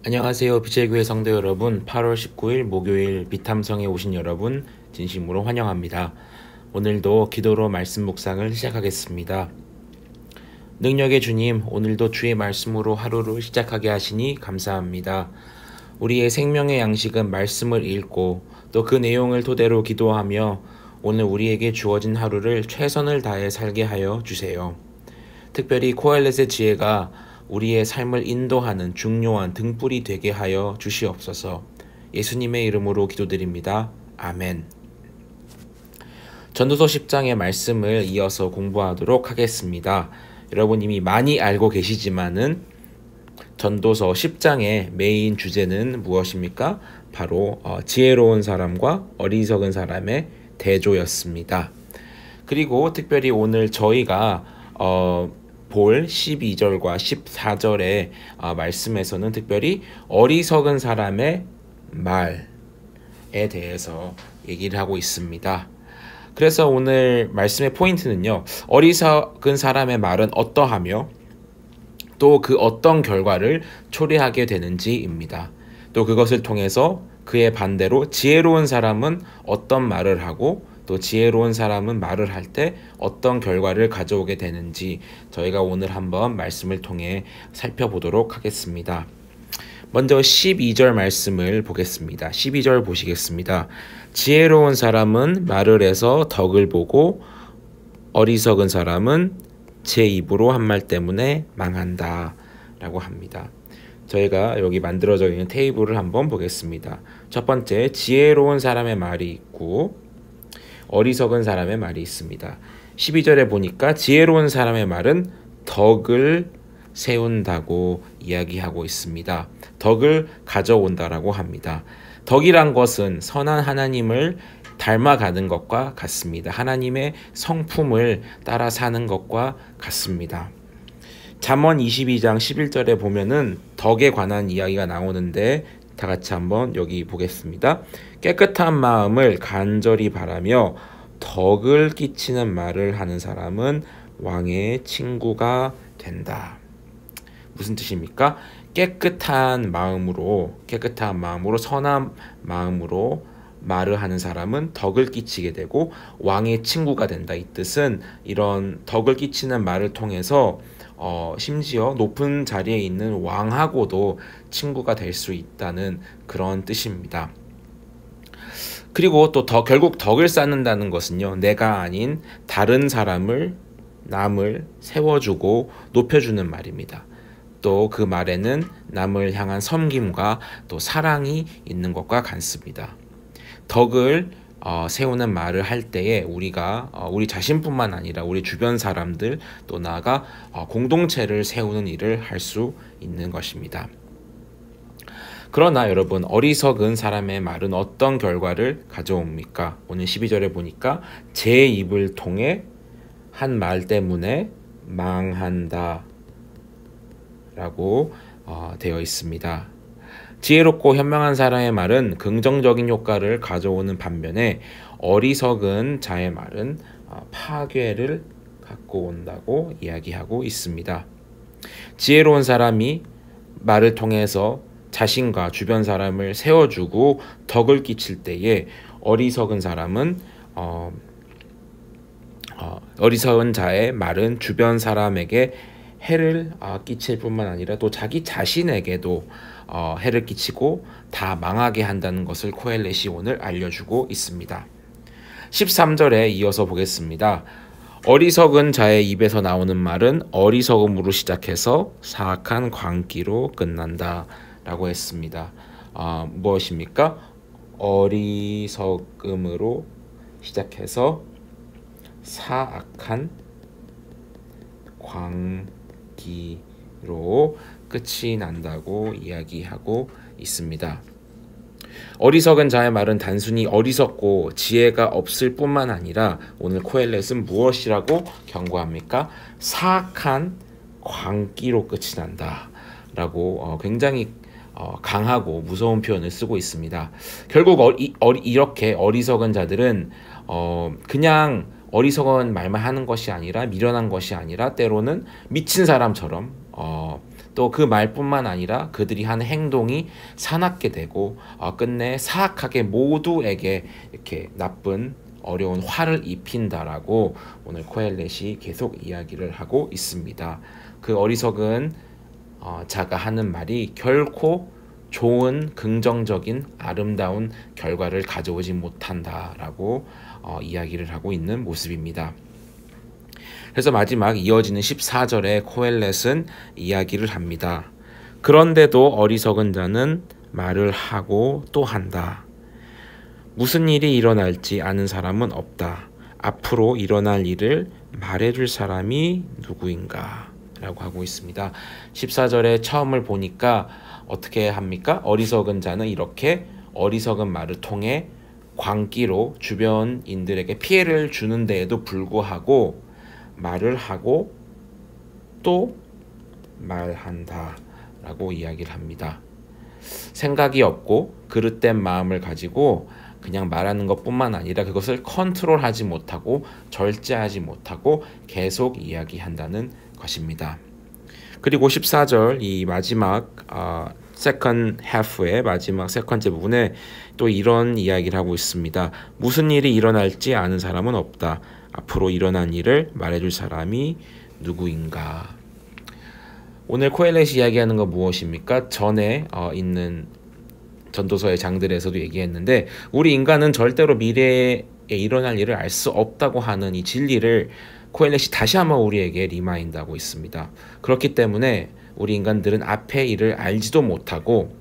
안녕하세요. 비제교회 성도 여러분, 8월 19일 목요일 비탐성에 오신 여러분 진심으로 환영합니다. 오늘도 기도로 말씀 묵상을 시작하겠습니다. 능력의 주님, 오늘도 주의 말씀으로 하루를 시작하게 하시니 감사합니다. 우리의 생명의 양식은 말씀을 읽고 또 그 내용을 토대로 기도하며 오늘 우리에게 주어진 하루를 최선을 다해 살게 하여 주세요. 특별히 코엘렛의 지혜가 우리의 삶을 인도하는 중요한 등불이 되게 하여 주시옵소서. 예수님의 이름으로 기도드립니다. 아멘. 전도서 10장의 말씀을 이어서 공부하도록 하겠습니다. 여러분 이미 많이 알고 계시지만은 전도서 10장의 메인 주제는 무엇입니까? 바로 지혜로운 사람과 어리석은 사람의 대조였습니다. 그리고 특별히 오늘 저희가 볼 12절과 14절의 말씀에서는 특별히 어리석은 사람의 말에 대해서 얘기를 하고 있습니다. 그래서 오늘 말씀의 포인트는요, 어리석은 사람의 말은 어떠하며 또 그 어떤 결과를 초래하게 되는지입니다. 또 그것을 통해서 그의 반대로 지혜로운 사람은 어떤 말을 하고 또 지혜로운 사람은 말을 할 때 어떤 결과를 가져오게 되는지 저희가 오늘 한번 말씀을 통해 살펴보도록 하겠습니다. 먼저 12절 말씀을 보겠습니다. 12절 보시겠습니다. 지혜로운 사람은 말을 해서 덕을 보고 어리석은 사람은 제 입으로 한 말 때문에 망한다 라고 합니다. 저희가 여기 만들어져 있는 테이블을 한번 보겠습니다. 첫 번째, 지혜로운 사람의 말이 있고 어리석은 사람의 말이 있습니다. 12절에 보니까 지혜로운 사람의 말은 덕을 세운다고 이야기하고 있습니다. 덕을 가져온다라고 합니다. 덕이란 것은 선한 하나님을 닮아가는 것과 같습니다. 하나님의 성품을 따라 사는 것과 같습니다. 잠언 22장 11절에 보면은 덕에 관한 이야기가 나오는데 다 같이 한번 여기 보겠습니다. 깨끗한 마음을 간절히 바라며 덕을 끼치는 말을 하는 사람은 왕의 친구가 된다. 무슨 뜻입니까? 깨끗한 마음으로 선한 마음으로 말을 하는 사람은 덕을 끼치게 되고 왕의 친구가 된다. 이 뜻은 이런 덕을 끼치는 말을 통해서 심지어 높은 자리에 있는 왕하고도 친구가 될 수 있다는 그런 뜻입니다. 그리고 또 결국 덕을 쌓는다는 것은요, 내가 아닌 다른 사람을 남을 세워주고 높여주는 말입니다. 또 그 말에는 남을 향한 섬김과 또 사랑이 있는 것과 같습니다. 덕을 세우는 말을 할 때에 우리가 우리 자신뿐만 아니라 우리 주변 사람들 또 나아가 공동체를 세우는 일을 할 수 있는 것입니다. 그러나 여러분, 어리석은 사람의 말은 어떤 결과를 가져옵니까? 오늘 12절에 보니까 제 입을 통해 한 말 때문에 망한다 라고 되어 있습니다. 지혜롭고 현명한 사람의 말은 긍정적인 효과를 가져오는 반면에 어리석은 자의 말은 파괴를 갖고 온다고 이야기하고 있습니다. 지혜로운 사람이 말을 통해서 자신과 주변 사람을 세워주고 덕을 끼칠 때에 어리석은 자의 말은 주변 사람에게 해를 끼칠 뿐만 아니라 또 자기 자신에게도 해를 끼치고 다 망하게 한다는 것을 코엘렛이 오늘 알려주고 있습니다. 13절에 이어서 보겠습니다. 어리석은 자의 입에서 나오는 말은 어리석음으로 시작해서 사악한 광기로 끝난다 라고 했습니다. 무엇입니까? 어리석음으로 시작해서 사악한 광기로 끝이 난다고 이야기하고 있습니다. 어리석은 자의 말은 단순히 어리석고 지혜가 없을 뿐만 아니라 오늘 코엘렛은 무엇이라고 경고합니까? 사악한 광기로 끝이 난다 라고 굉장히 강하고 무서운 표현을 쓰고 있습니다. 결국 이렇게 어리석은 자들은 그냥 어리석은 말만 하는 것이 아니라 미련한 것이 아니라 때로는 미친 사람처럼 또 그 말뿐만 아니라 그들이 하는 행동이 사납게 되고 끝내 사악하게 모두에게 이렇게 나쁜 어려운 화를 입힌다라고 오늘 코엘렛이 계속 이야기를 하고 있습니다. 그 어리석은 자가 하는 말이 결코 좋은 긍정적인 아름다운 결과를 가져오지 못한다라고 이야기를 하고 있는 모습입니다. 그래서 마지막 이어지는 14절에 코엘렛은 이야기를 합니다. 그런데도 어리석은 자는 말을 하고 또 한다. 무슨 일이 일어날지 아는 사람은 없다. 앞으로 일어날 일을 말해줄 사람이 누구인가? 라고 하고 있습니다. 14절에 처음을 보니까 어떻게 합니까? 어리석은 자는 이렇게 어리석은 말을 통해 광기로 주변인들에게 피해를 주는 데에도 불구하고 말을 하고 또 말한다 라고 이야기를 합니다. 생각이 없고 그릇된 마음을 가지고 그냥 말하는 것뿐만 아니라 그것을 컨트롤하지 못하고 절제하지 못하고 계속 이야기한다는 것입니다. 그리고 14절 이 마지막 세컨드 하프의 마지막 세 번째 부분에 또 이런 이야기를 하고 있습니다. 무슨 일이 일어날지 아는 사람은 없다. 앞으로 일어난 일을 말해줄 사람이 누구인가? 오늘 코엘렛이 이야기하는 건 무엇입니까? 전에 있는 전도서의 장들에서도 얘기했는데 우리 인간은 절대로 미래에 일어날 일을 알 수 없다고 하는 이 진리를 코엘렛이 다시 한번 우리에게 리마인드하고 있습니다. 그렇기 때문에 우리 인간들은 앞의 일을 알지도 못하고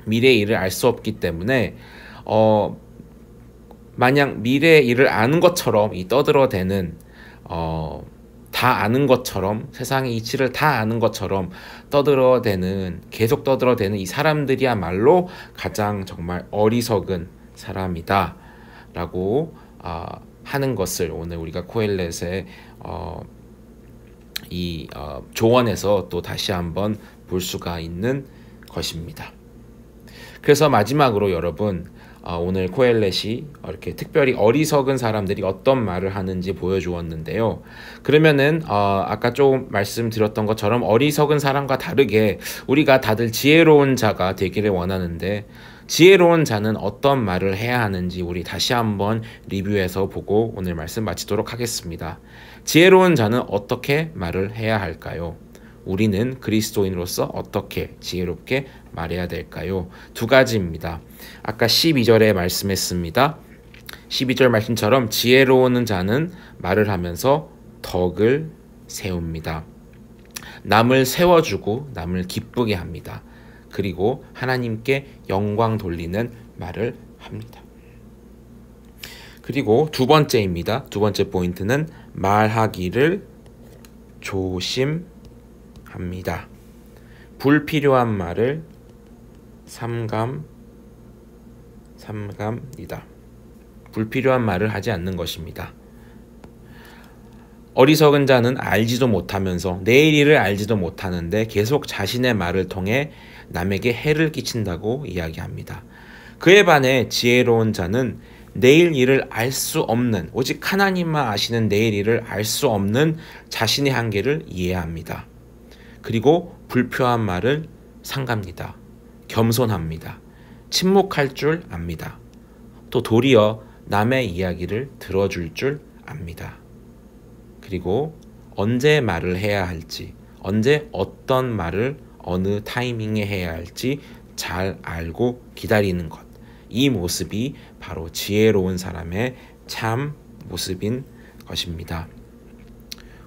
미래의 일을 알 수 없기 때문에 마냥 미래의 일을 아는 것처럼 이 떠들어대는 다 아는 것처럼 세상의 이치를 다 아는 것처럼 계속 떠들어대는 이 사람들이야말로 가장 정말 어리석은 사람이다 라고 하는 것을 오늘 우리가 코엘렛의 이 조언에서 또 다시 한번 볼 수가 있는 것입니다. 그래서 마지막으로 여러분 오늘 코엘렛이 이렇게 특별히 어리석은 사람들이 어떤 말을 하는지 보여주었는데요. 그러면은 아까 조금 말씀드렸던 것처럼 어리석은 사람과 다르게 우리가 다들 지혜로운 자가 되기를 원하는데 지혜로운 자는 어떤 말을 해야 하는지 우리 다시 한번 리뷰해서 보고 오늘 말씀 마치도록 하겠습니다. 지혜로운 자는 어떻게 말을 해야 할까요? 우리는 그리스도인으로서 어떻게 지혜롭게 말해야 될까요? 두 가지입니다. 아까 12절에 말씀했습니다. 12절 말씀처럼 지혜로운 자는 말을 하면서 덕을 세웁니다. 남을 세워주고 남을 기쁘게 합니다. 그리고 하나님께 영광 돌리는 말을 합니다. 그리고 두 번째입니다. 두 번째 포인트는 말하기를 조심합니다. 불필요한 말을 삼갑니다. 불필요한 말을 하지 않는 것입니다. 어리석은 자는 알지도 못하면서 내일 일을 알지도 못하는데 계속 자신의 말을 통해 남에게 해를 끼친다고 이야기합니다. 그에 반해 지혜로운 자는 내일 일을 알 수 없는 오직 하나님만 아시는 내일 일을 알 수 없는 자신의 한계를 이해합니다. 그리고 불필요한 말을 삼갑니다. 겸손합니다. 침묵할 줄 압니다. 또 도리어 남의 이야기를 들어줄 줄 압니다. 그리고 언제 말을 해야 할지, 언제 어떤 말을 어느 타이밍에 해야 할지 잘 알고 기다리는 것. 이 모습이 바로 지혜로운 사람의 참 모습인 것입니다.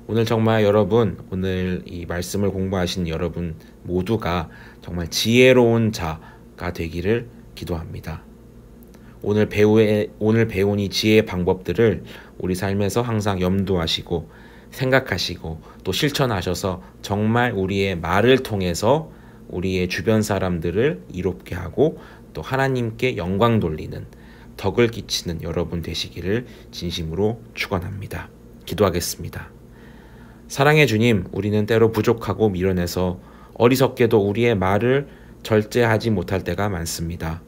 오늘 정말 여러분, 오늘 이 말씀을 공부하신 여러분 모두가 정말 지혜로운 자가 되기를 기도합니다. 오늘 배운 이 지혜의 방법들을 우리 삶에서 항상 염두하시고 생각하시고 또 실천하셔서 정말 우리의 말을 통해서 우리의 주변 사람들을 이롭게 하고 또 하나님께 영광 돌리는 덕을 끼치는 여러분 되시기를 진심으로 축원합니다. 기도하겠습니다. 사랑의 주님, 우리는 때로 부족하고 미련해서 어리석게도 우리의 말을 절제하지 못할 때가 많습니다.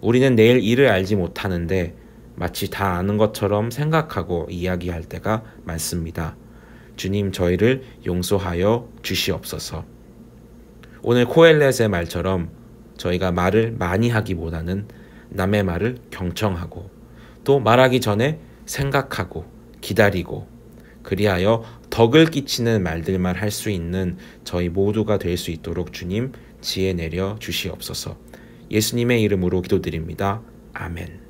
우리는 내일 일을 알지 못하는데 마치 다 아는 것처럼 생각하고 이야기할 때가 많습니다. 주님, 저희를 용서하여 주시옵소서. 오늘 코엘렛의 말처럼 저희가 말을 많이 하기보다는 남의 말을 경청하고 또 말하기 전에 생각하고 기다리고 그리하여 덕을 끼치는 말들만 할 수 있는 저희 모두가 될 수 있도록 주님 지혜 내려 주시옵소서. 예수님의 이름으로 기도드립니다. 아멘.